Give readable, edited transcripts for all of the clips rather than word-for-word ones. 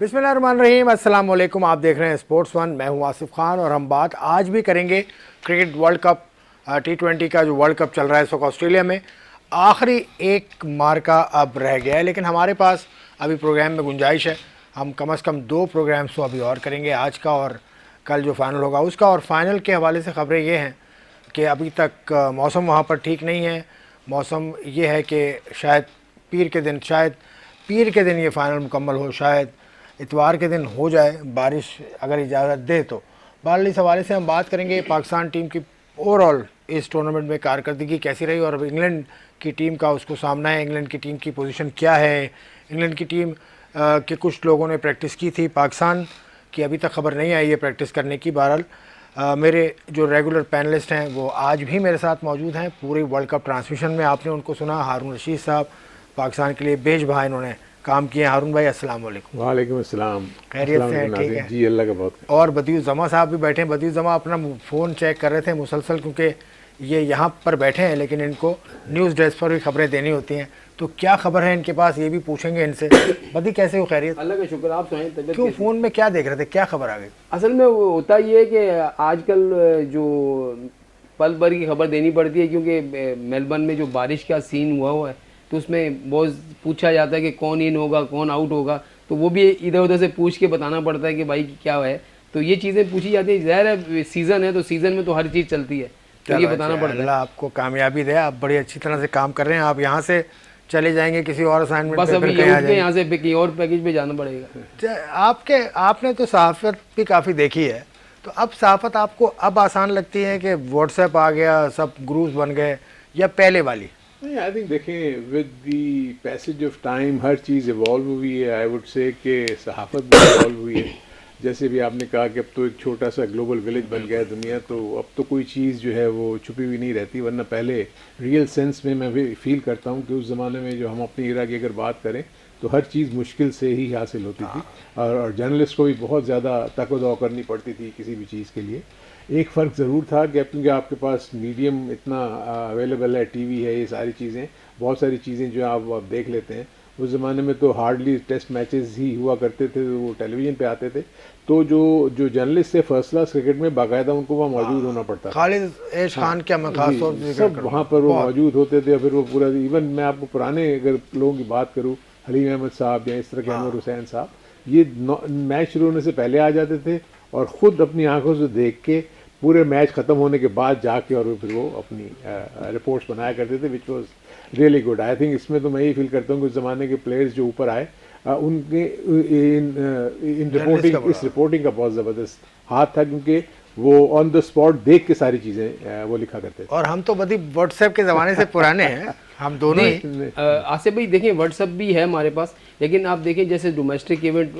बिस्मिल्लाहिर्रहमानिर्रहीम, अस्सलाम वालेकुम। आप देख रहे हैं स्पोर्ट्स वन। मैं हूं आसिफ खान और हम बात आज भी करेंगे क्रिकेट वर्ल्ड कप T20 का जो वर्ल्ड कप चल रहा है इस वक्त ऑस्ट्रेलिया में। आखिरी एक मार्का अब रह गया है, लेकिन हमारे पास अभी प्रोग्राम में गुंजाइश है। हम कम से कम 2 प्रोग्राम्स तो अभी और करेंगे, आज का और कल जो फाइनल होगा उसका। और फाइनल के हवाले से ख़बरें ये हैं कि अभी तक मौसम वहाँ पर ठीक नहीं है। मौसम ये है कि शायद पीर के दिन ये फ़ाइनल मुकम्मल हो, शायद इतवार के दिन हो जाए, बारिश अगर इजाज़त दे तो। बहरहाल इस हवाले से हम बात करेंगे पाकिस्तान टीम की ओवरऑल इस टूर्नामेंट में कारकर्दगी कैसी रही और अब इंग्लैंड की टीम का उसको सामना है। इंग्लैंड की टीम की पोजीशन क्या है, इंग्लैंड की टीम के कुछ लोगों ने प्रैक्टिस की थी, पाकिस्तान की अभी तक खबर नहीं आई है प्रैक्टिस करने की। बहरहाल मेरे जो रेगुलर पैनलिस्ट हैं वो आज भी मेरे साथ मौजूद हैं पूरी वर्ल्ड कप ट्रांसमिशन में। आपने उनको सुना, हारून रशीद साहब पाकिस्तान के लिए बेशबहा इन्होंने काम किए। हारून भाई अस्सलाम वालेकुम। वालेकुम अस्सलाम। खैरियत से हैं? ठीक है जी, अल्लाह का बहुत। और बदियू जमा साहब भी बैठे हैं। बदियू जमा अपना फ़ोन चेक कर रहे थे मुसलसल, क्योंकि ये यहाँ पर बैठे हैं लेकिन इनको न्यूज़ डेस्क पर भी खबरें देनी होती हैं। तो क्या खबर है इनके पास, ये भी पूछेंगे इनसे। बदी कैसे हो, खैरियत? अल्लाह का शुक्र। आप सुनाएं, तबीयत क्यों कैसी? फ़ोन में क्या देख रहे थे, क्या खबर आ गई? असल में वो होता ये है कि आजकल जो पल भर की खबर देनी पड़ती है, क्योंकि मेलबर्न में जो बारिश का सीन हुआ है तो उसमें बहुत पूछा जाता है कि कौन इन होगा कौन आउट होगा, तो वो भी इधर उधर से पूछ के बताना पड़ता है कि भाई क्या है। तो ये चीज़ें पूछी जाती है। ज़ाहिर है सीज़न है तो सीज़न में तो हर चीज़ चलती है, तो ये बताना पड़ता है। अल्लाह आपको कामयाबी दे, आप बड़ी अच्छी तरह से काम कर रहे हैं। आप यहाँ से चले जाएंगे किसी और असाइनमेंट बस पे, अभी फिर कहीं आ जाएंगे। यहाँ से कहीं और पैकेज पे जाना पड़ेगा। आपने तो सहाफ़त भी काफ़ी देखी है, तो अब सहाफ़त आपको अब आसान लगती है कि व्हाट्सएप आ गया, सब ग्रुप्स बन गए, या पहले वाली? नहीं, आई थिंक देखें with the passage of time her cheese evolve हुई है। आई वुड से कि सहाफ़त भी इवॉल्व हुई है। जैसे भी आपने कहा कि अब तो एक छोटा सा ग्लोबल विलेज बन गया है दुनिया, तो अब तो कोई चीज़ जो है वो छुपी हुई नहीं रहती। वरना पहले रियल सेंस में मैं भी फील करता हूँ कि उस ज़माने में जो हम अपनी इरा की अगर बात करें तो हर चीज़ मुश्किल से ही हासिल होती थी, और जर्नलिस्ट को भी बहुत ज़्यादा तकदौ करनी पड़ती थी किसी भी चीज़ के लिए। एक फ़र्क ज़रूर था कि क्योंकि आपके पास मीडियम इतना अवेलेबल है, टीवी है, ये सारी चीज़ें, बहुत सारी चीज़ें जो आप देख लेते हैं। उस ज़माने में तो हार्डली टेस्ट मैचेस ही हुआ करते थे, वो टेलीविज़न पे आते थे। तो जो जर्नलिस्ट थे फर्स्ट क्लास क्रिकेट में बाकायदा उनको वहाँ मौजूद होना पड़ता था। खालिद ऐश खान क्या मैं खास तौर से सब वहाँ पर वो मौजूद होते थे। फिर वो पूरा इवन मैं आपको पुराने अगर लोगों की बात करूँ, हलीम अहमद साहब या इस तरह के अनवर हुसैन साहब, ये मैच शुरू होने से पहले आ जाते थे और ख़ुद अपनी आंखों से देख के पूरे मैच ख़त्म होने के बाद जाके और फिर वो अपनी रिपोर्ट्स बनाया करते थे, which was really good. I think इसमें तो मैं ये फील करता हूँ कि उस ज़माने के प्लेयर्स जो ऊपर आए उनके इन रिपोर्टिंग, इस रिपोर्टिंग का बहुत ज़बरदस्त हाथ था, क्योंकि वो ऑन द स्पॉट देख के सारी चीज़ें वो लिखा करते थे। और हम तो बदी व्हाट्सएप के ज़माने से पुराने हैं, हम दोनों ही। आसिफ भाई देखें, व्हाट्सअप भी है हमारे पास, लेकिन आप देखें जैसे डोमेस्टिक इवेंट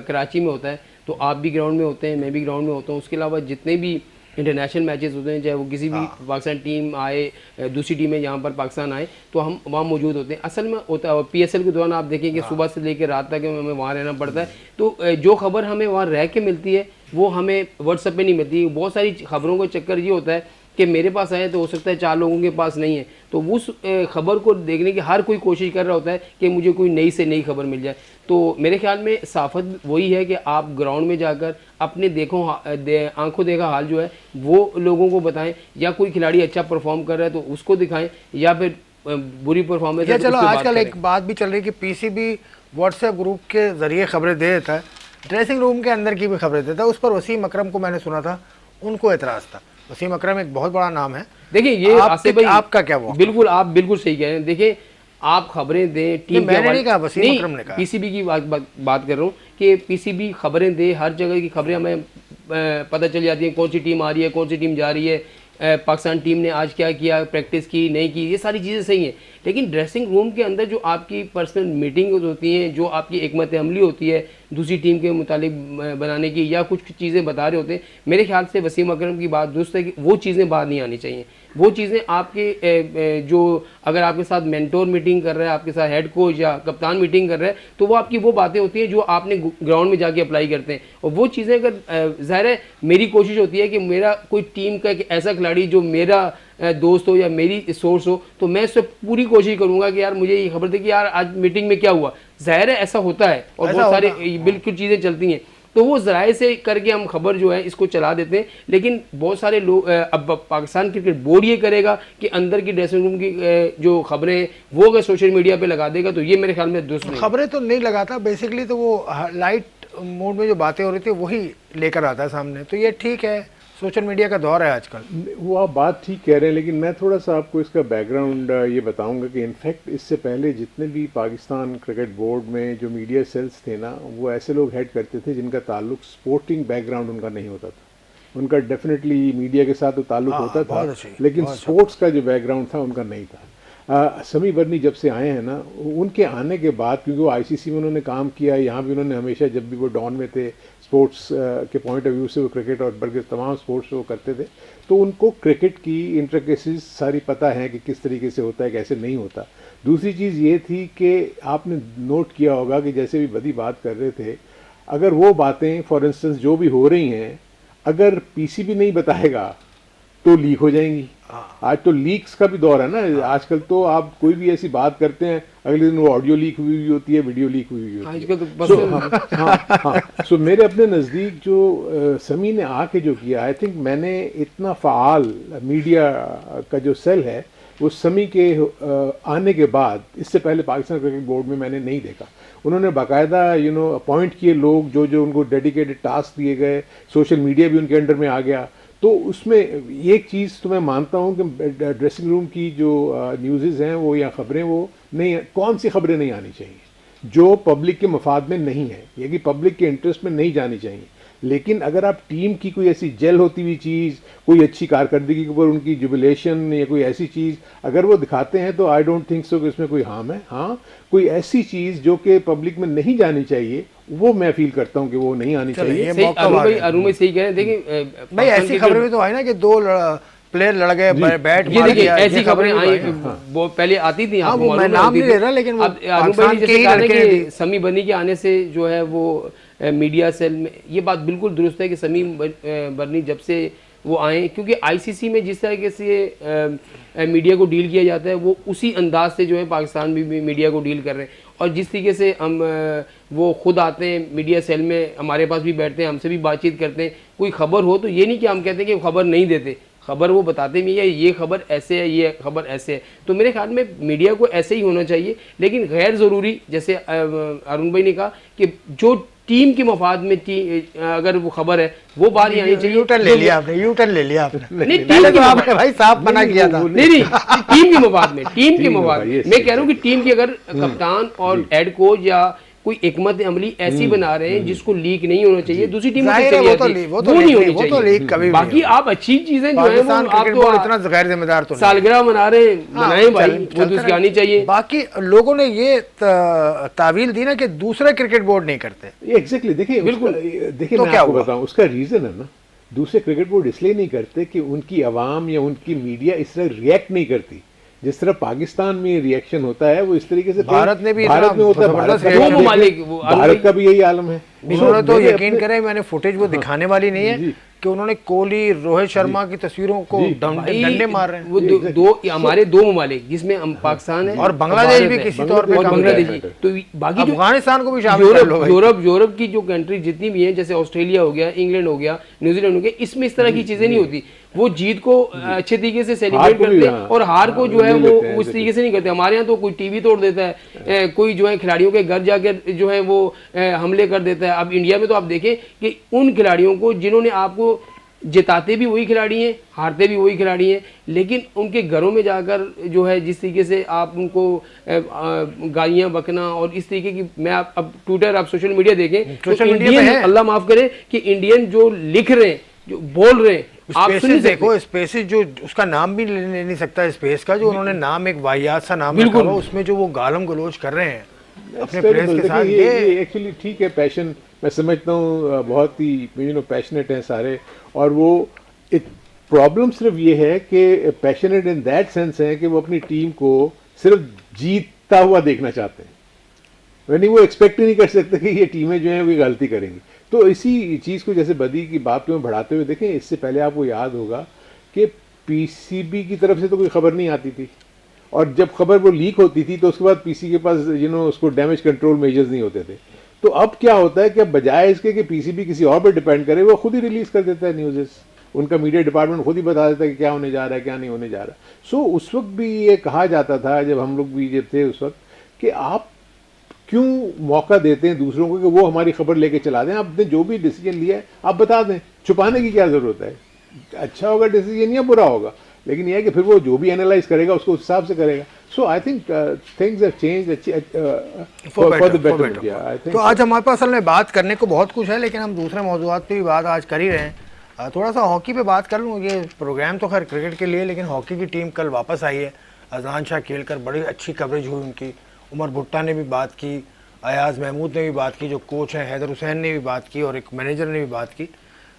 कराची में होता है तो आप भी ग्राउंड में होते हैं, मैं भी ग्राउंड में होता हूँ। उसके अलावा जितने भी इंटरनेशनल मैचेस होते हैं, चाहे वो किसी भी पाकिस्तान टीम आए, दूसरी टीमें यहाँ पर पाकिस्तान आए, तो हम वहाँ मौजूद होते हैं। असल में होता है PSL के दौरान आप देखेंगे सुबह से लेकर रात तक हमें वहाँ रहना पड़ता है। तो जो खबर हमें वहाँ रह के मिलती है वो हमें व्हाट्सएप पे नहीं मिलती। बहुत सारी खबरों का चक्कर ये होता है कि मेरे पास आए तो हो सकता है 4 लोगों के पास नहीं है, तो उस खबर को देखने की हर कोई कोशिश कर रहा होता है कि मुझे कोई नई से नई खबर मिल जाए। तो मेरे ख्याल में सहाफ़त वही है कि आप ग्राउंड में जाकर अपने आंखों देखा हाल जो है वो लोगों को बताएं, या कोई खिलाड़ी अच्छा परफॉर्म कर रहा है तो उसको दिखाएं, या फिर बुरी परफॉर्मेंस है। चलो आजकल एक बात भी चल रही है कि PCB व्हाट्सएप ग्रुप के ज़रिए खबरें दे देता है, ड्रेसिंग रूम के अंदर की भी खबरें देता है। उस पर वसीम अकरम को मैंने सुना था, उनको एतराज़ था। वसीम अकरम एक बहुत बड़ा नाम है। देखिए ये आसिफ भाई आपका क्या वो? बिल्कुल, आप बिल्कुल सही कह रहे हैं। देखिए आप खबरें दें, टीम मैंने नहीं कहा, वसीम अकरम ने कहा। PCB की बात कर रहा हूँ कि PCB खबरें दे, हर जगह की खबरें हमें पता चल जाती हैं, कौन सी टीम आ रही है, कौन सी टीम जा रही है, पाकिस्तान टीम ने आज क्या किया, प्रैक्टिस की नहीं की, ये सारी चीज़ें सही हैं। लेकिन ड्रेसिंग रूम के अंदर जो आपकी पर्सनल मीटिंग होती हैं, जो आपकी हिकमत अमली होती है दूसरी टीम के मुतालिक बनाने की, या कुछ चीज़ें बता रहे होते हैं, मेरे ख्याल से वसीम अकरम की बात दुरुस्त है कि वो चीज़ें बाहर नहीं आनी चाहिए। वो चीज़ें आपके जो अगर आपके साथ मेंटोर मीटिंग कर रहा है, आपके साथ हेड कोच या कप्तान मीटिंग कर रहा है, तो वो आपकी वो बातें होती हैं जो आपने ग्राउंड में जाके अप्लाई करते हैं। और वो चीज़ें अगर ज़ाहिर है मेरी कोशिश होती है कि मेरा कोई टीम का एक ऐसा खिलाड़ी जो मेरा दोस्त हो या मेरी सोर्स हो, तो मैं इससे पूरी कोशिश करूंगा कि यार मुझे ये खबर थी कि यार आज मीटिंग में क्या हुआ, ज़ाहिर है ऐसा होता है और ऐसा बहुत सारे होता बिल्कुल चीज़ें चलती हैं, तो वो ज़राए से करके हम खबर जो है इसको चला देते हैं। लेकिन बहुत सारे लोग अब पाकिस्तान क्रिकेट बोर्ड ये करेगा कि अंदर की ड्रेसिंग रूम की जो खबरें हैं वो अगर सोशल मीडिया पे लगा देगा तो ये मेरे ख्याल में दुरुस्त नहीं है। खबरें तो नहीं लगाता बेसिकली, तो वो लाइट मोड में जो बातें हो रही थी वही लेकर आता है सामने, तो ये ठीक है, सोशल मीडिया का दौर है आजकल। वो आप बात ठीक कह रहे हैं, लेकिन मैं थोड़ा सा आपको इसका बैकग्राउंड ये बताऊंगा कि इनफैक्ट इससे पहले जितने भी पाकिस्तान क्रिकेट बोर्ड में जो मीडिया सेल्स थे ना, वो ऐसे लोग हेड करते थे जिनका ताल्लुक स्पोर्टिंग बैकग्राउंड उनका नहीं होता था। उनका डेफिनेटली मीडिया के साथ तो ताल्लुक होता था, लेकिन स्पोर्ट्स का जो बैकग्राउंड था उनका नहीं था। समी बर्नी जब से आए हैं ना, उनके आने के बाद, क्योंकि वो आईसीसी में उन्होंने काम किया, यहाँ भी उन्होंने हमेशा जब भी वो डॉन में थे स्पोर्ट्स के पॉइंट ऑफ व्यू से वो क्रिकेट और बल्कि तमाम स्पोर्ट्स वो करते थे, तो उनको क्रिकेट की इंट्रिकेसीज सारी पता है कि किस तरीके से होता है, कैसे नहीं होता। दूसरी चीज़ ये थी कि आपने नोट किया होगा कि जैसे भी बदी बात कर रहे थे, अगर वो बातें फॉर इंस्टेंस जो भी हो रही हैं अगर पीसीबी नहीं बताएगा तो लीक हो जाएंगी। आज तो लीक्स का भी दौर है ना, आजकल तो आप कोई भी ऐसी बात करते हैं अगले दिन वो ऑडियो लीक हुई हुई होती है, वीडियो लीक हुई हुई होती है। आजकल तो बस सो मेरे अपने नज़दीक जो समी ने आके जो किया, आई थिंक मैंने इतना फ़ाल मीडिया का जो सेल है वो समी के आने के बाद, इससे पहले पाकिस्तान क्रिकेट बोर्ड में मैंने नहीं देखा। उन्होंने बाकायदा अपॉइंट किए लोग जो जो उनको डेडिकेटेड टास्क दिए गए, सोशल मीडिया भी उनके अंडर में आ गया। तो उसमें एक चीज़ तो मैं मानता हूँ कि ड्रेसिंग रूम की जो न्यूज़ हैं वो या ख़बरें वो नहीं, कौन सी खबरें नहीं आनी चाहिए जो पब्लिक के मफाद में नहीं है, ये कि पब्लिक के इंटरेस्ट में नहीं जानी चाहिए। लेकिन अगर आप टीम की कोई ऐसी जेल होती हुई चीज़, कोई अच्छी कारकर्दगी के ऊपर उनकी जुबिलेशन या कोई ऐसी चीज़ अगर वो दिखाते हैं तो आई डोंट थिंक सो कि इसमें कोई हार्म है। हाँ, कोई ऐसी चीज़ जो कि पब्लिक में नहीं जानी चाहिए वो मैं फील करता हूँ कि वो नहीं आनी चाहिए। सही, अरुण भाई सही कह रहे हैं। देखिए भाई ऐसी खबरें भी तो आई ना कि दो प्लेयर लड़ गए, बैट ये मार देखिए दिया, ऐसी ये खबरें आई, हाँ। वो पहले आती थी। हाँ, आपको वो मैं मालूम नाम होती नहीं थी। ले रहा, लेकिन वो अब अरुण भाई पाकिस्तान ने के जैसे ही कहा ना लड़के कि समी बनी के आने से जो है वो मीडिया सेल में, ये बात बिल्कुल दुरुस्त है कि समी बर्नी जब से वो आए, क्योंकि आईसीसी में जिस तरीके से मीडिया को डील किया जाता है वो उसी अंदाज से जो है पाकिस्तान भी मीडिया को डील कर रहे हैं। और जिस तरीके से हम वो खुद आते हैं मीडिया सेल में, हमारे पास भी बैठते हैं, हमसे भी बातचीत करते हैं, कोई खबर हो तो ये नहीं कि हम कहते हैं कि खबर नहीं देते, खबर वो बताते भी है, ये खबर ऐसे है, ये खबर ऐसे है। तो मेरे ख्याल में मीडिया को ऐसे ही होना चाहिए, लेकिन गैर ज़रूरी, जैसे अरुण भाई ने कहा कि जो टीम के मफाद में अगर वो खबर है वो बात ही आनी चाहिए। यूटर्न ले लिया आपने, यूटर्न ले लिया आपने। नहीं, पहले तो आपने भाई साफ मना किया था। नहीं, टीम के मफाद में, टीम के मफाद में मैं कह रहा हूँ कि टीम की अगर कप्तान और हेड कोच या कोई हिकमत अमली ऐसी बना रहे हैं जिसको लीक नहीं होना चाहिए, दूसरी टीम वो नहीं होनी चाहिए। बाकी आप अच्छी चीजें जो है वो आप तो इतना गैर जिम्मेदार तो सालगिरह मना रहे हैं, मनाएं भाई, वो तो उसकी आनी चाहिए। बाकी लोगों ने ये तावील दी ना कि दूसरे क्रिकेट बोर्ड नहीं करते। एग्जैक्टली, देखिए बिल्कुल, देखिए मैं आपको बताऊं उसका रीजन है ना, दूसरे क्रिकेट बोर्ड इसलिए नहीं करते कि उनकी आवाम या उनकी मीडिया इस तरह रिएक्ट नहीं करती जिस तरह पाकिस्तान में रिएक्शन होता है, वो इस तरीके से भारत में भी भारत में होता है। भारत का भी यही आलम है। उन्होंने तो यकीन करें, मैंने फुटेज वो दिखाने वाली नहीं है कि उन्होंने कोहली रोहित शर्मा की तस्वीरों को डंडे मार रहे हैं। वो दो हमारे दो ममालिक जिसमें पाकिस्तान है और बांग्लादेश भी किसी तौर पे, बांग्लादेश, तो बाकी अफगानिस्तान को भी शामिल कर लो। यूरोप की जो कंट्री जितनी भी है, जैसे ऑस्ट्रेलिया हो गया, इंग्लैंड हो गया, न्यूजीलैंड हो गया, इसमें इस तरह की चीजें नहीं होती। वो जीत को अच्छे तरीके से सेलिब्रेट करते हैं और हार को जो है वो उस तरीके से नहीं करते। हमारे यहाँ तो कोई टीवी तोड़ देता है, कोई जो है खिलाड़ियों के घर जाकर जो है वो हमले कर देता है। अब इंडिया में तो आप देखें कि उन खिलाड़ियों को जिन्होंने आपको जिताते भी वही खिलाड़ी हैं, हारते भी वही खिलाड़ी हैं, लेकिन उनके घरों में जाकर जो है जिस तरीके से आप उनको गालियाँ बकना और इस तरीके की, मैं अब ट्विटर, आप सोशल मीडिया देखें तो इंडियन, अल्लाह माफ करे कि इंडियन जो लिख रहे हैं, जो बोल रहे हैं, आप सुन देखो स्पेसिस जो उसका नाम भी ले नहीं सकता, स्पेस का जो उन्होंने नाम एक वाहियात सा नाम रखा हुआ, उसमें जो वो गालम गलोच कर रहे हैं अपने प्लेयर्स के साथ, ये एक्चुअली ठीक है। पैशन मैं समझता हूँ, बहुत ही पैशनेट हैं सारे, और वो प्रॉब्लम सिर्फ ये है कि पैशनेट इन दैट सेंस है कि वो अपनी टीम को सिर्फ जीतता हुआ देखना चाहते हैं, यानी वो एक्सपेक्ट ही नहीं कर सकते कि ये टीमें जो हैं वो गलती करेंगी। तो इसी चीज़ को जैसे बदी की बात को बढ़ाते हुए देखें, इससे पहले आपको याद होगा कि पीसीबी की तरफ से तो कोई खबर नहीं आती थी, और जब खबर वो लीक होती थी तो उसके बाद पीसी के पास उसको डैमेज कंट्रोल मेजर्स नहीं होते थे। तो अब क्या होता है कि अब बजाय इसके कि पीसीबी किसी और पर डिपेंड करे, वो खुद ही रिलीज कर देता है न्यूज़। उनका मीडिया डिपार्टमेंट खुद ही बता देता है कि क्या होने जा रहा है, क्या नहीं होने जा रहा। सो उस वक्त भी ये कहा जाता था, जब हम लोग भी जब थे उस वक्त, कि आप क्यों मौका देते हैं दूसरों को कि वो हमारी खबर लेके चला दें। आपने जो भी डिसीजन लिया है आप बता दें, छुपाने की क्या ज़रूरत है। अच्छा होगा डिसीजन या बुरा होगा, लेकिन यह है कि फिर वो जो भी एनालाइज करेगा उसको उस हिसाब से करेगा। So I think things have changed for the better. I think तो आज हमारे पास असल में बात करने को बहुत कुछ है, लेकिन हम दूसरे मौजूदात पे भी बात आज कर ही रहे हैं। थोड़ा सा हॉकी पे बात कर लूँ। ये प्रोग्राम तो खैर क्रिकेट के लिए, लेकिन हॉकी की टीम कल वापस आई है। अजलान शाह खेलकर बड़ी अच्छी कवरेज हुई उनकी। उमर भुट्टा ने भी बात की, अयाज महमूद ने भी बात की, जो कोच हैं हैदर हुसैन ने भी बात की, और एक मैनेजर ने भी बात की।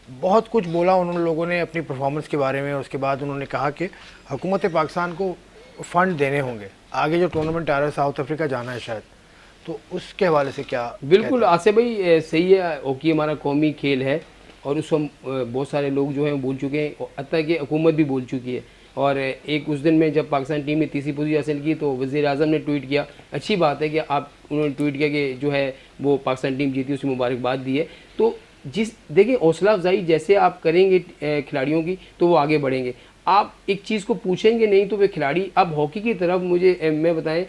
बहुत कुछ बोला उन लोगों ने अपनी परफॉर्मेंस के बारे में। उसके बाद उन्होंने कहा कि हुकूमत पाकिस्तान को फ़ंड देने होंगे, आगे जो टूर्नामेंट आ रहा है साउथ अफ्रीका जाना है शायद, तो उसके हवाले से क्या? बिल्कुल आसिफ भाई, सही है। हॉकी हमारा कौमी खेल है और उसको बहुत सारे लोग जो हैं बोल चुके हैं, हत्ता कि हुकूमत भी बोल चुकी है। और एक उस दिन में जब पाकिस्तान टीम ने तीसरी पोजीशन हासिल की तो वज़ीर आज़म ने ट्वीट किया। अच्छी बात है कि उन्होंने ट्वीट किया कि जो है वो पाकिस्तान टीम जीती, उसकी मुबारकबाद दी है। तो देखिए हौसला अफजाई जैसे आप करेंगे खिलाड़ियों की तो वो आगे बढ़ेंगे। आप एक चीज़ को पूछेंगे नहीं तो वे खिलाड़ी, अब हॉकी की तरफ मुझे मैं बताएं,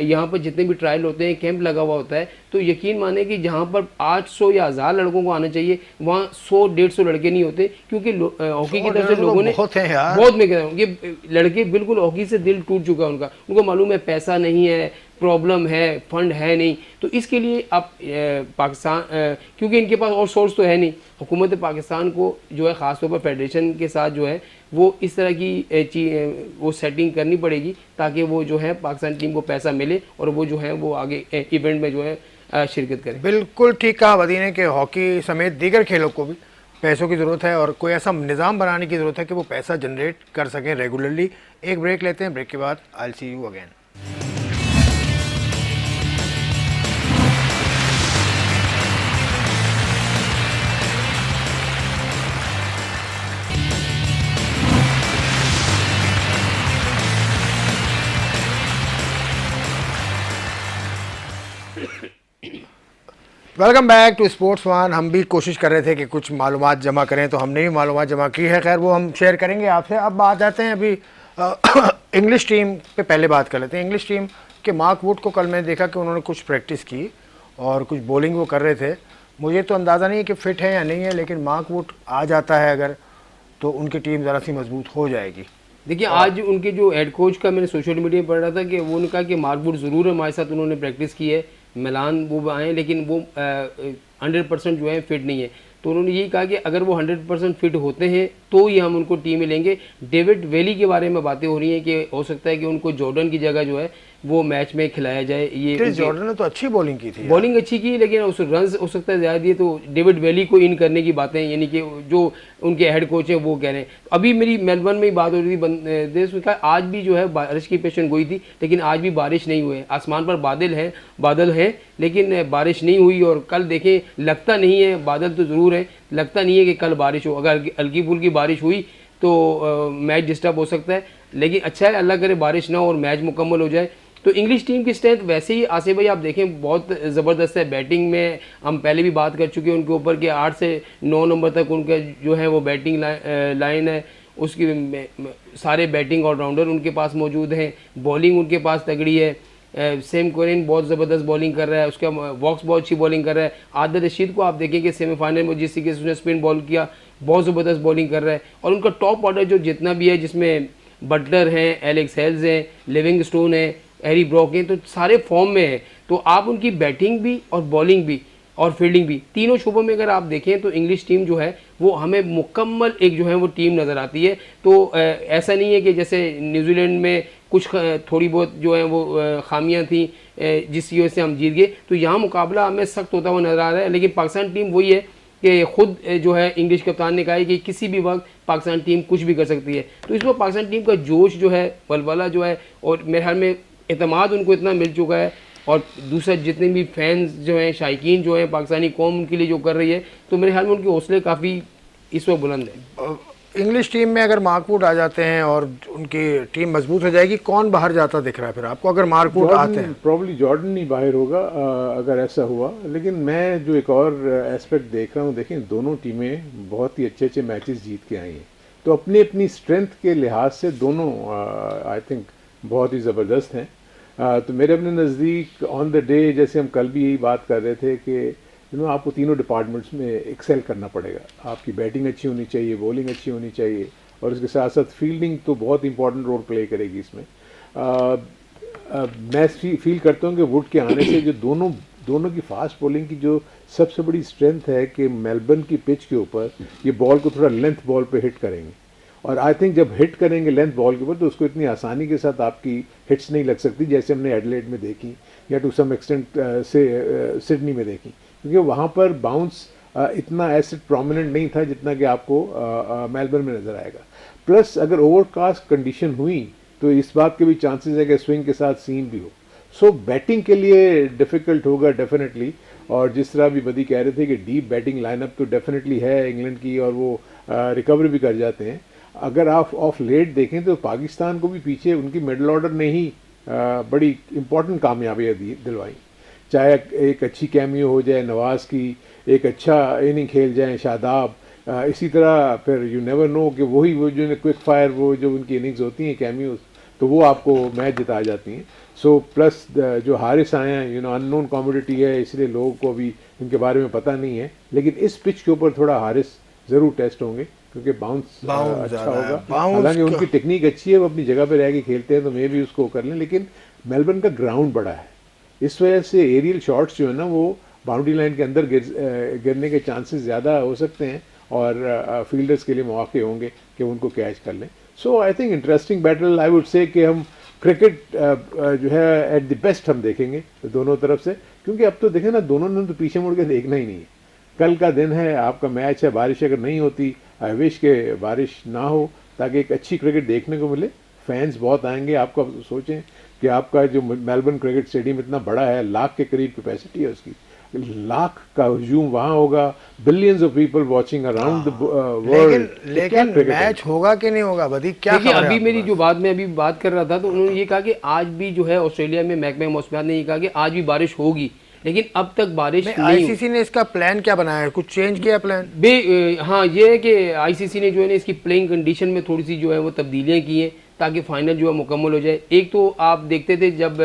यहाँ पर जितने भी ट्रायल होते हैं, कैंप लगा हुआ होता है, तो यकीन माने कि जहाँ पर 800 या 1000 लड़कों को आना चाहिए, वहाँ 100-150 लड़के नहीं होते, क्योंकि हॉकी की तरफ से लोगों ने बहुत, मैं कह रहा हूँ ये लड़के बिल्कुल हॉकी से दिल टूट चुका है उनका। उनको मालूम है पैसा नहीं है, प्रॉब्लम है, फंड है नहीं, तो इसके लिए आप पाकिस्तान, क्योंकि इनके पास और सोर्स तो है नहीं, हुकूमत पाकिस्तान को जो है ख़ास तौर पर फेडरेशन के साथ जो है वो इस तरह की वो सेटिंग करनी पड़ेगी ताकि वो जो है पाकिस्तान टीम को पैसा मिले और वो जो है वो आगे इवेंट में जो है शिरकत करें। बिल्कुल ठीक कहा वदी ने कि हॉकी समेत दीगर खेलों को भी पैसों की ज़रूरत है और कोई ऐसा निज़ाम बनाने की ज़रूरत है कि वो पैसा जनरेट कर सकें रेगुलरली। एक ब्रेक लेते हैं, ब्रेक के बाद I will see you again. Welcome back to Sports One. हम भी कोशिश कर रहे थे कि कुछ मालूमात जमा करें, तो हमने भी मालूमात जमा की है, खैर वो हम शेयर करेंगे आपसे। अब बात आते हैं अभी इंग्लिश टीम पे पहले बात कर लेते हैं। इंग्लिश टीम के मार्क वुड को कल मैंने देखा कि उन्होंने कुछ प्रैक्टिस की और कुछ बॉलिंग वो कर रहे थे। मुझे तो अंदाज़ा नहीं है कि फ़िट है या नहीं है, लेकिन मार्क वुड आ जाता है अगर, तो उनकी टीम ज़रा सी मजबूत हो जाएगी। देखिए आज उनके जो हेड कोच का मैंने सोशल मीडिया पर पढ़ रहा था कि वो उन्होंने कहा कि मार्क वुड ज़रूर हमारे साथ उन्होंने प्रैक्टिस की है, मिलान वो आए, लेकिन वो 100% जो है फिट नहीं है। तो उन्होंने यही कहा कि अगर वो 100% फिट होते हैं तो ही हम उनको टीम में लेंगे। डेविड वेली के बारे में बातें हो रही हैं कि हो सकता है कि उनको जॉर्डन की जगह जो है वो मैच में खिलाया जाए। ये जॉर्डन ने तो अच्छी बॉलिंग की थी, बॉलिंग अच्छी की, लेकिन उस रन हो सकता है ज़्यादा दिए, तो डेविड वेली को इन करने की बातें, यानी कि जो उनके हेड कोच हैं वो कह रहे हैं। अभी मेरी मेलबर्न में ही बात हो रही थी देश में, आज भी जो है बारिश की पेशन गोई थी, लेकिन आज भी बारिश नहीं हुई। आसमान पर बादल हैं लेकिन बारिश नहीं हुई। और कल देखें, लगता नहीं है, बादल तो ज़रूर है, लगता नहीं है कि कल बारिश हो। अगर हल्की फुल्की बारिश हुई तो मैच डिस्टर्ब हो सकता है, लेकिन अच्छा है अल्लाह करे बारिश ना हो और मैच मुकम्मल हो जाए। तो इंग्लिश टीम की स्ट्रेंथ वैसे ही आसिफ भाई आप देखें बहुत ज़बरदस्त है। बैटिंग में हम पहले भी बात कर चुके हैं उनके ऊपर कि 8 से 9 नंबर तक उनका जो है वो बैटिंग लाइन है, उसकी सारे बैटिंग ऑलराउंडर उनके पास मौजूद हैं। बॉलिंग उनके पास तगड़ी है। सेम कोरिन बहुत ज़बरदस्त बॉलिंग कर रहा है, उसका वॉक्स बहुत अच्छी बॉलिंग कर रहा है। आदिल रशीद को आप देखें कि सेमीफाइनल में जिस तरीके से उसने स्पिन बॉल किया, बहुत ज़बरदस्त बॉलिंग कर रहा है। और उनका टॉप ऑर्डर जो जितना भी है, जिसमें बटलर हैं, एलेक्स हेल्स हैं, लिविंगस्टोन है, हैरी ब्रॉक हैं, तो सारे फॉर्म में हैं। तो आप उनकी बैटिंग भी और बॉलिंग भी और फील्डिंग भी, तीनों शोबों में अगर आप देखें तो इंग्लिश टीम जो है वो हमें मुकम्मल एक जो है वो टीम नज़र आती है। तो ऐसा नहीं है कि जैसे न्यूजीलैंड में कुछ थोड़ी बहुत जो है वो खामियां थी जिसकी वजह से हम जीत गए, तो यहाँ मुकाबला हमें सख्त होता हुआ नज़र आ रहा है। लेकिन पाकिस्तान टीम वही है कि खुद जो है इंग्लिश कप्तान ने कहा है कि किसी भी वक्त पाकिस्तान टीम कुछ भी कर सकती है। तो इसमें पाकिस्तान टीम का जोश जो है, वलवला जो है, और मेरे ख्याल में एतमाद उनको इतना मिल चुका है, और दूसरा जितने भी फैंस जो हैं, शायकीन जो हैं, पाकिस्तानी कौम उनके लिए जो कर रही है, तो मेरे ख्याल में उनके हौसले काफ़ी इस वक्त बुलंद है। इंग्लिश टीम में अगर मार्कवुड आ जाते हैं और उनकी टीम मजबूत हो जाएगी, कौन बाहर जाता दिख रहा है फिर आपको अगर मार्कवुड आते हैं? प्रॉब्ली जॉर्डन ही बाहर होगा अगर ऐसा हुआ। लेकिन मैं जो एक और एस्पेक्ट देख रहा हूँ, देखें दोनों टीमें बहुत ही अच्छे अच्छे मैचेस जीत के आई हैं, तो अपनी अपनी स्ट्रेंथ के लिहाज से दोनों आई थिंक बहुत ही ज़बरदस्त हैं। तो मेरे अपने नज़दीक ऑन द डे, जैसे हम कल भी यही बात कर रहे थे कि आपको तीनों डिपार्टमेंट्स में एक्सेल करना पड़ेगा। आपकी बैटिंग अच्छी होनी चाहिए, बॉलिंग अच्छी होनी चाहिए, और इसके साथ साथ फील्डिंग तो बहुत इंपॉर्टेंट रोल प्ले करेगी इसमें। मैं फील करता हूँ कि वुड के आने से जो दोनों की फास्ट बॉलिंग की जो सबसे बड़ी स्ट्रेंथ है कि मेलबर्न की पिच के ऊपर ये बॉल को थोड़ा लेंथ बॉल पे हिट करेंगे, और आई थिंक जब हिट करेंगे लेंथ बॉल के ऊपर तो उसको इतनी आसानी के साथ आपकी हिट्स नहीं लग सकती जैसे हमने एडिलेड में देखी या टू सम एक्सटेंट से सिडनी में देखी, क्योंकि वहाँ पर बाउंस इतना एसिड प्रोमिनेंट नहीं था जितना कि आपको मेलबर्न में नज़र आएगा। प्लस अगर ओवरकास्ट कंडीशन हुई तो इस बात के भी चांसेस है कि स्विंग के साथ सीम भी हो। सो बैटिंग के लिए डिफ़िकल्ट होगा डेफिनेटली, और जिस तरह भी बदी कह रहे थे कि डीप बैटिंग लाइनअप तो डेफिनेटली है इंग्लैंड की, और वो रिकवर भी कर जाते हैं। अगर आप ऑफ लेट देखें तो पाकिस्तान को भी पीछे उनकी मिडल ऑर्डर ने ही बड़ी इंपॉर्टेंट कामयाबियाँ दिलवाई, चाहे एक अच्छी कैमियो हो जाए नवाज़ की, एक अच्छा इनिंग खेल जाए शादाब, इसी तरह फिर यू नेवर नो कि वो जो क्विक फायर वो जो उनकी इनिंग्स होती हैं कैमियोज, तो वो आपको मैच जिता जाती हैं। सो प्लस जो हारिस आए हैं अननोन कॉमोडिटी है, इसलिए लोगों को अभी इनके बारे में पता नहीं है, लेकिन इस पिच के ऊपर थोड़ा हारिस ज़रूर टेस्ट होंगे क्योंकि बाउंस अच्छा होगा। हालांकि उनकी टेक्निक अच्छी है, वो अपनी जगह पे रह के खेलते हैं तो मे भी उसको कर लें, लेकिन मेलबर्न का ग्राउंड बड़ा है, इस वजह से एरियल शॉट्स जो है ना वो बाउंड्री लाइन के अंदर गिरने के चांसेस ज़्यादा हो सकते हैं, और फील्डर्स के लिए मौके होंगे कि उनको कैच कर लें। So I think interesting battle, I would say कि हम क्रिकेट जो है एट द बेस्ट हम देखेंगे दोनों तरफ से, क्योंकि अब तो देखें ना दोनों ने तो पीछे मुड़ के देखना ही नहीं है। कल का दिन है, आपका मैच है, बारिश अगर नहीं होती, आई विश के बारिश ना हो ताकि एक अच्छी क्रिकेट देखने को मिले, फैंस बहुत आएंगे। आपको सोचें कि आपका जो मेलबर्न क्रिकेट स्टेडियम इतना बड़ा है, 1 लाख के करीब कैपेसिटी है उसकी, 1 लाख का हजूम वहाँ होगा, billions of people watching around the world. लेकिन मैच होगा कि नहीं होगा बदी क्या देखिए, अभी मेरी जो बात मैं अभी बात कर रहा था तो उन्होंने ये कहा कि आज भी जो है ऑस्ट्रेलिया में मैकमे मौसमियात ने ये कहा कि आज भी बारिश होगी, लेकिन अब तक बारिश नहीं। आईसीसी ने इसका प्लान क्या बनाया है, कुछ चेंज किया प्लान? हाँ, ये है कि आईसीसी ने जो है ना इसकी प्लेइंग कंडीशन में थोड़ी सी जो है वो तब्दीलियाँ की हैं ताकि फाइनल जो है मुकम्मल हो जाए। एक तो आप देखते थे जब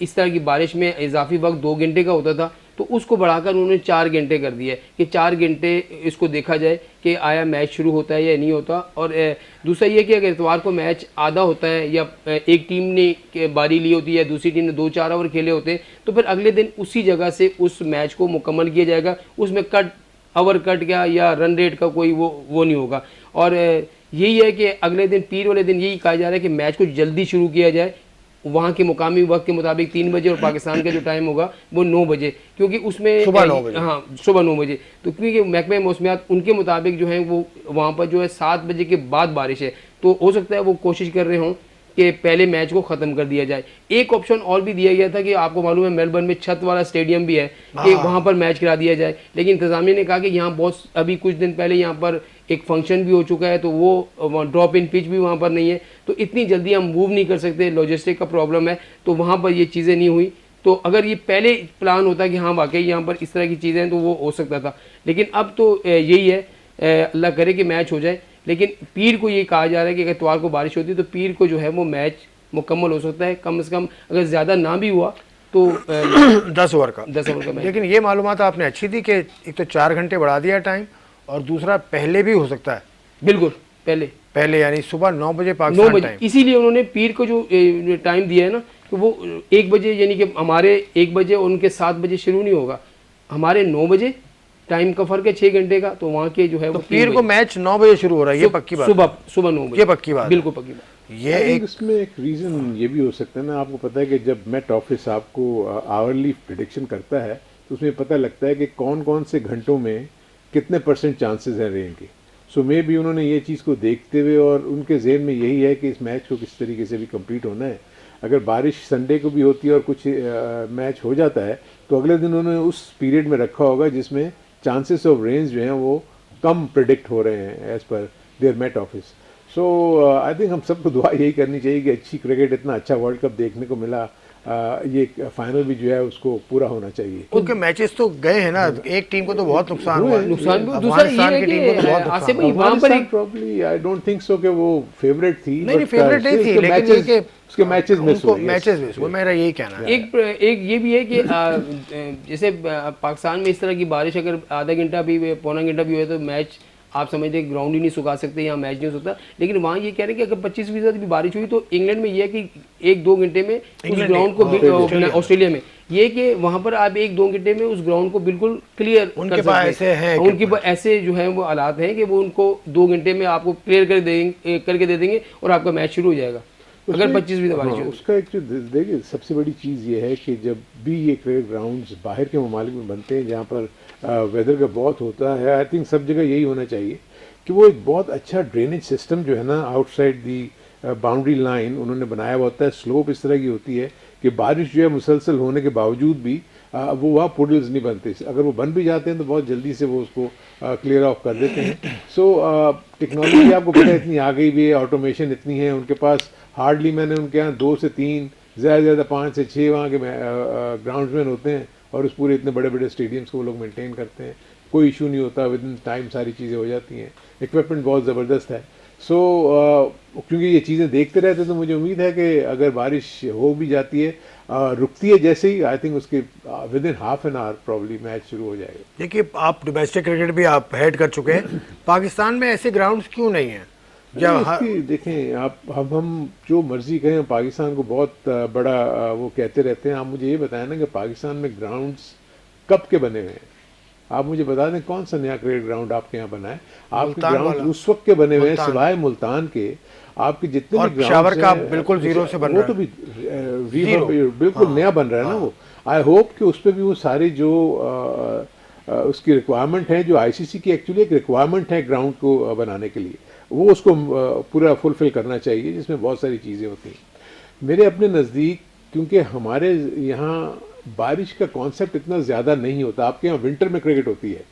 इस तरह की बारिश में इजाफी वक्त 2 घंटे का होता था, तो उसको बढ़ाकर उन्होंने 4 घंटे कर दिया है कि 4 घंटे इसको देखा जाए कि आया मैच शुरू होता है या नहीं होता। और दूसरा ये कि अगर इतवार को मैच आधा होता है या एक टीम ने बारी ली होती है, दूसरी टीम ने 2-4 ओवर खेले होते हैं, तो फिर अगले दिन उसी जगह से उस मैच को मुकम्मल किया जाएगा, उसमें ओवर कट या रन रेट का कोई वो नहीं होगा। और यही है कि अगले दिन पीर वाले दिन यही कहा जा रहा है कि मैच को जल्दी शुरू किया जाए, वहाँ के मुकामी वक्त के मुताबिक 3 बजे, और पाकिस्तान का जो टाइम होगा वो 9 बजे, क्योंकि उसमें सुबह 9 बजे, हाँ सुबह 9 बजे, तो क्योंकि महकमे मौसमियात उनके मुताबिक जो है वो वहाँ पर जो है 7 बजे के बाद बारिश है, तो हो सकता है वो कोशिश कर रहे हों कि पहले मैच को ख़त्म कर दिया जाए। एक ऑप्शन और भी दिया गया था कि आपको मालूम है मेलबर्न में छत वाला स्टेडियम भी है कि वहाँ पर मैच करा दिया जाए, लेकिन इंतज़ामिया ने कहा कि यहाँ बहुत अभी कुछ दिन पहले यहाँ पर एक फंक्शन भी हो चुका है, तो वो ड्रॉप इन पिच भी वहाँ पर नहीं है, तो इतनी जल्दी हम मूव नहीं कर सकते, लॉजिस्टिक का प्रॉब्लम है, तो वहाँ पर ये चीज़ें नहीं हुई। तो अगर ये पहले प्लान होता कि हाँ वाकई यहाँ पर इस तरह की चीज़ें हैं तो वो हो सकता था, लेकिन अब तो यही है, अल्लाह करे कि मैच हो जाए। लेकिन पीर को ये कहा जा रहा है कि अगर इतवार को बारिश होती है तो पीर को जो है वो मैच मुकम्मल हो सकता है, कम से कम अगर ज़्यादा ना भी हुआ तो 10 ओवर का मैच। लेकिन ये मालूमात आपने अच्छी थी कि एक तो 4 घंटे बढ़ा दिया टाइम, और दूसरा पहले भी हो सकता है। बिल्कुल पहले यानी सुबह 9 बजे पाकिस्तान टाइम, इसीलिए उन्होंने पीर को जो टाइम दिया है ना, तो वो 1 बजे, यानी कि हमारे 1 बजे और उनके 7 बजे शुरू नहीं होगा, हमारे 9 बजे टाइम का फर्क है 6 घंटे का, तो वहाँ के जो है तो पीर को मैच 9 बजे शुरू हो रहा है, ये पक्की बात, सुबह 9 बजे, ये पक्की बात, बिल्कुल पक्की बात। ये एक इसमें एक रीज़न ये भी हो सकता है ना, आपको पता है कि जब मेट ऑफिस आपको आवरली प्रिडिक्शन करता है तो उसमें पता लगता है कि कौन कौन से घंटों में कितने % चांसेस हैं रेन के। सो मे भी उन्होंने ये चीज़ को देखते हुए, और उनके जहन में यही है कि इस मैच को किस तरीके से भी कंप्लीट होना है। अगर बारिश संडे को भी होती है और कुछ मैच हो जाता है तो अगले दिन उन्होंने उस पीरियड में रखा होगा जिसमें चांसेस ऑफ रेंज जो हैं वो कम प्रिडिक्ट हो रहे हैं as per their Met Office. So I think हम सबको दुआ यही करनी चाहिए कि अच्छी क्रिकेट, इतना अच्छा वर्ल्ड कप देखने को मिला, ये फाइनल भी जो है उसको पूरा होना चाहिए. उनके मैचेस तो गए हैं ना, एक टीम को तो बहुत नुकसान हुआ है। नुकसान भी दूसरा ये अफगानिस्तान है की टीम को तो बहुत कि नुकसान आसिफ हुआ। भाई वहाँ पर एक probably I don't think so कि वो फेवरेट थी. नहीं, फेवरेट नहीं थी, लेकिन ये कि उसके मैचेस मिस उनको हुए. मैचेस मिस हुए, मेरा यही कहना है। एक ये भी है कि जैसे पाकिस्तान में इस तरह की बारिश अगर आधा घंटा भी पौना घंटा भी हुए तो मैच आप समझते हैं ग्राउंड ही नहीं सुखा सकते, यहाँ मैच नहीं हो सकता। लेकिन वहाँ ये कह रहे हैं कि अगर 25% भी बारिश हुई तो इंग्लैंड में ये है कि 1-2 घंटे में उस ग्राउंड को ऑस्ट्रेलिया में ये कि वहाँ पर आप 1-2 घंटे में उस ग्राउंड को बिल्कुल क्लियर उनके पास ऐसे हैं, उनके पास ऐसे जो है वो हालात हैं कि वो उनको 2 घंटे में आपको क्लियर करके दे देंगे और आपका मैच शुरू हो जाएगा अगर 25% बारिश हो। उसका एक जो देखिए सबसे बड़ी चीज़ ये है कि जब भी ये क्रिकेट ग्राउंड्स बाहर के ममालिक में बनते हैं जहाँ पर वेदर का बहुत होता है, आई थिंक सब जगह यही होना चाहिए कि वो एक बहुत अच्छा ड्रेनेज सिस्टम जो है ना आउटसाइड दी बाउंड्री लाइन उन्होंने बनाया हुआ होता है. स्लोप इस तरह की होती है कि बारिश जो है मुसलसल होने के बावजूद भी वो वहाँ पुडल्स नहीं बनते. अगर वो बन भी जाते हैं तो बहुत जल्दी से वो उसको क्लियर ऑफ कर देते हैं. सो टेक्नोलॉजी आपको पता है इतनी आ गई भी है, ऑटोमेशन इतनी है उनके पास. हार्डली मैंने उनके यहाँ 2 से 3 ज़्यादा से ज़्यादा 5 से 6 वहाँ के ग्राउंड्समैन होते हैं और उस पूरे इतने बड़े बड़े स्टेडियम्स को वो लोग मेंटेन करते हैं. कोई इशू नहीं होता, विद इन टाइम सारी चीज़ें हो जाती हैं. इक्विपमेंट बहुत ज़बरदस्त है. सो क्योंकि ये चीज़ें देखते रहते तो मुझे उम्मीद है कि अगर बारिश हो भी जाती है रुकती है जैसे ही, आई थिंक उसके with in half an hour probably match शुरू हो जाएगा. देखिए, आप डोमेस्टिक क्रिकेट भी आप हेड कर चुके हैं, पाकिस्तान में ऐसे ग्राउंड्स क्यों नहीं हैं? देखें आप, हम जो मर्जी कहें पाकिस्तान को बहुत बड़ा वो कहते रहते हैं. आप मुझे ये बताएं ना कि पाकिस्तान में ग्राउंड्स कब के बने हुए हैं? आप मुझे बता दें कौन सा नया क्रिकेट ग्राउंड आपके यहाँ बना है? आपके ग्राउंड उस वक्त के बने हुए हैं सिवाय मुल्तान के. आपके जितने भी पेशावर का बिल्कुल जीरो से बन रहा है, वो तो भी बिल्कुल नया बन रहा है ना. वो आई होप कि उस पर भी वो सारी जो उसकी रिक्वायरमेंट है, जो आईसीसी की एक्चुअली एक रिक्वायरमेंट है ग्राउंड को बनाने के लिए, वो उसको पूरा फुलफिल करना चाहिए, जिसमें बहुत सारी चीज़ें होती हैं. मेरे अपने नज़दीक क्योंकि हमारे यहाँ बारिश का कॉन्सेप्ट इतना ज़्यादा नहीं होता. आपके यहाँ विंटर में क्रिकेट होती है,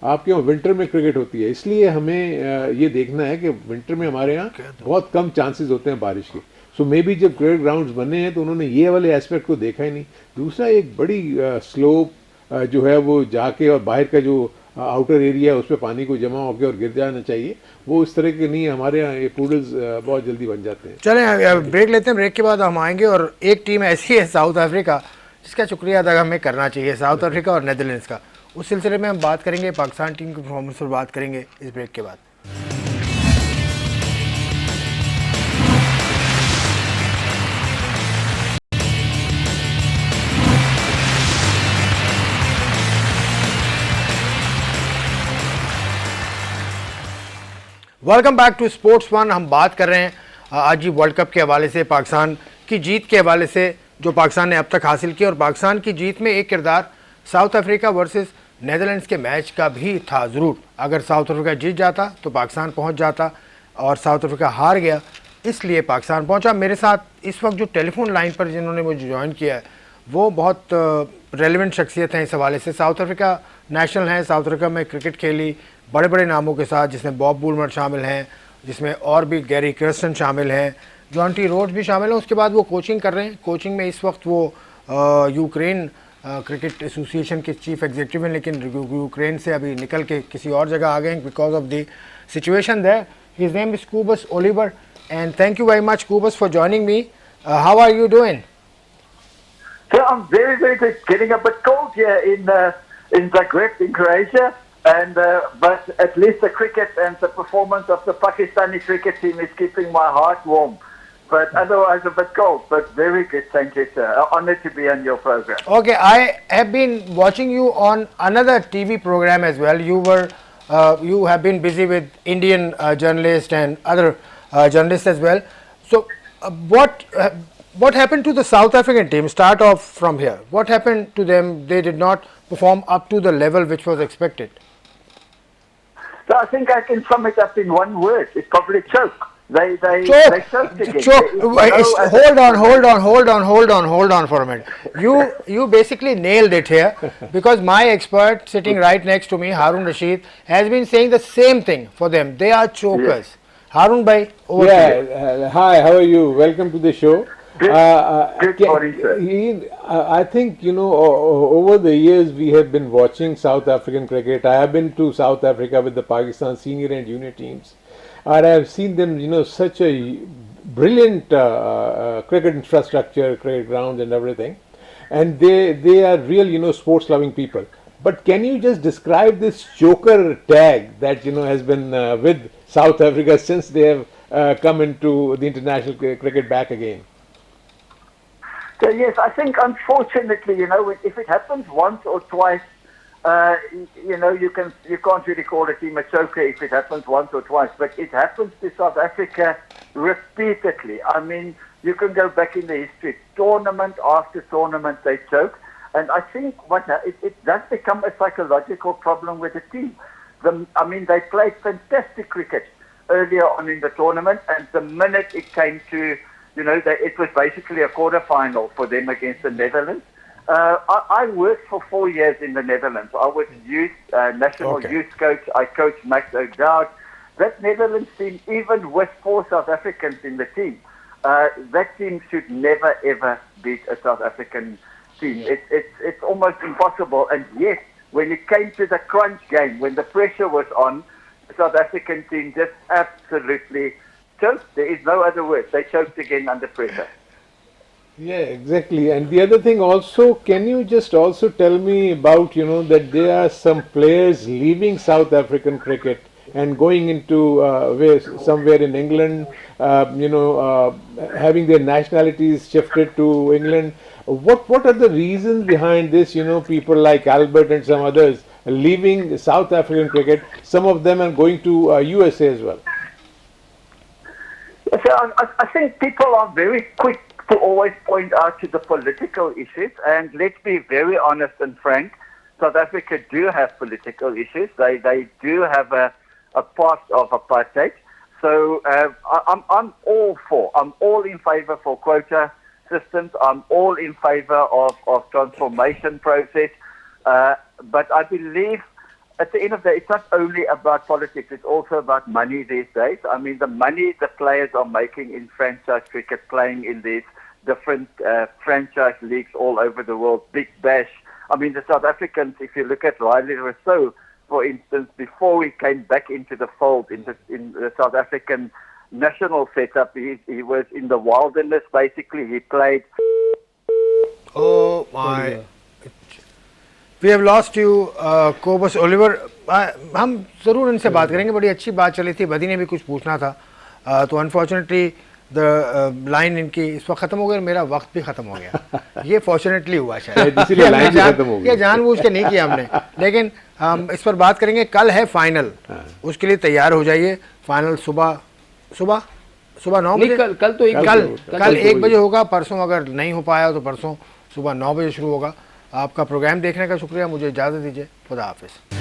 आपके यहाँ विंटर में क्रिकेट होती है, इसलिए हमें ये देखना है कि विंटर में हमारे यहाँ बहुत कम चांसेस होते हैं बारिश के. सो मे बी जब क्रिकेट ग्राउंड्स बने हैं तो उन्होंने ये वाले एस्पेक्ट को देखा ही नहीं. दूसरा एक बड़ी स्लोप जो है वो जाके और बाहर का जो आउटर एरिया है उस पर पानी को जमा होकर और गिर जाना चाहिए, वो इस तरह के नहीं है. हमारे यहाँ ये पूडल्स बहुत जल्दी बन जाते हैं. चलें ब्रेक लेते हैं, ब्रेक के बाद हम आएंगे और एक टीम ऐसी है साउथ अफ्रीका जिसका शुक्रिया अदा हमें करना चाहिए, साउथ अफ्रीका और नेदरलैंड्स का. उस सिलसिले में हम बात करेंगे, पाकिस्तान टीम की परफॉर्मेंस पर बात करेंगे इस ब्रेक के बाद. Welcome back to Sports One. हम बात कर रहे हैं आज ही वर्ल्ड कप के हवाले से, पाकिस्तान की जीत के हवाले से जो पाकिस्तान ने अब तक हासिल किया. और पाकिस्तान की जीत में एक किरदार साउथ अफ्रीका वर्सेस नेदरलैंड्स के मैच का भी था ज़रूर. अगर साउथ अफ्रीका जीत जाता तो पाकिस्तान पहुंच जाता और साउथ अफ्रीका हार गया इसलिए पाकिस्तान पहुंचा. मेरे साथ इस वक्त जो टेलीफोन लाइन पर जिन्होंने मुझे ज्वाइन किया है वो बहुत रेलिवेंट शख्सियत हैं इस हवाले से. साउथ अफ्रीका नेशनल हैं, साउथ अफ्रीका में क्रिकेट खेली बड़े बड़े नामों के साथ, जिसमें बॉब बुलमर शामिल हैं, जिसमें और भी गैरी क्रिस्टन शामिल हैं, जॉन्टी रोड्स भी शामिल हैं. उसके बाद वो कोचिंग कर रहे हैं. कोचिंग में इस वक्त वो यूक्रेन क्रिकेट एसोसिएशन के चीफ एग्जीक्यूटिव हैं, लेकिन यूक्रेन से अभी निकल के किसी और जगह आ गए हैं because of the situation there. His name is Kubas Oliver and thank you very much Kubas for joining me. How are you doing? So I'm very, very good. Getting a bit cold here in Zagreb, in Croatia, and but at least the cricket and the performance of the Pakistani cricket team is keeping my heart warm. But otherwise a bit cold, but very good. Thank you, sir. Honored to be on your program. Okay, I have been watching you on another TV program as well. You have been busy with Indian journalists and other journalists as well. So, what happened to the South African team? Start off from here. What happened to them? They did not perform up to the level which was expected. So I think I can sum it up in one word. It's probably choke. They Choke, choked again. choke. You know, as Hold on for a minute. You basically nailed it here, because my expert sitting right next to me, Harun Rashid, has been saying the same thing for them. They are chokers. Harun bhai, over to you. Hi, how are you? Welcome to the show. Good morning, sir. I think, over the years we have been watching South African cricket. I have been to South Africa with the Pakistan senior and junior teams. And I have seen them, such a brilliant cricket infrastructure, cricket grounds and everything. And they are real, sports-loving people. But can you just describe this choker tag that, has been with South Africa since they have come into the international cricket back again? So yes, I think unfortunately, if it happens once or twice, you can't really call a team a choker if it happens once or twice, but it happens to South Africa repeatedly. I mean, you can go back in the history, tournament after tournament they choke, and I think it does become a psychological problem with the team. They played fantastic cricket earlier on in the tournament, and the minute it came to it was basically a quarter-final for them against the Netherlands. I worked for 4 years in the Netherlands. I was national youth coach. I coached Max O'Dowd. That Netherlands team, even with 4 South Africans in the team, that team should never ever beat a South African team. It's almost impossible. And yet, when it came to the crunch game, when the pressure was on, the South African team just absolutely choked. There is no other word. They choked again under pressure. Yeah, exactly. And the other thing also, can you just also tell me about, that there are some players leaving South African cricket and going into somewhere in England, having their nationalities shifted to England. What are the reasons behind this? People like Albert and some others leaving South African cricket. Some of them are going to USA as well. So I think people are very quick to always point out to the political issues, and let's be very honest and frank, South Africa do have political issues. They do have a past of apartheid. So I'm all in favor for quota systems. I'm all in favor of transformation process. But I believe at the end of the day, it's not only about politics, it's also about money these days. I mean, the money the players are making in franchise cricket, playing in these different franchise leagues all over the world, Big Bash. I mean, the South Africans, if you look at Riley Rousseau, for instance, before he came back into the fold in the South African national setup, he was in the wilderness, basically. He played... Oh my... We have lost you, Cobus Oliver. हम ज़रूर इनसे बात करेंगे. बड़ी अच्छी बात चली थी. बदी ने भी कुछ पूछना था. तो अनफॉर्चुनेटली द लाइन इनकी इस वक्त ख़त्म हो गई. मेरा वक्त भी ख़त्म हो गया. ये फॉर्चुनेटली हुआ शायद. इसलिए लाइन भी ख़त्म हो गई. ये जानबूझ के नहीं किया हमने. लेकिन हम इस पर बात करेंगे. कल है फाइनल. उसके लिए तैयार हो जाइए. फाइनल सुबह 9 बजे. कल 1 बजे होगा. परसों अगर नहीं हो पाया तो परसों सुबह 9 बजे शुरू होगा. आपका प्रोग्राम देखने का शुक्रिया. मुझे इजाज़त दीजिए. खुदा हाफिज़.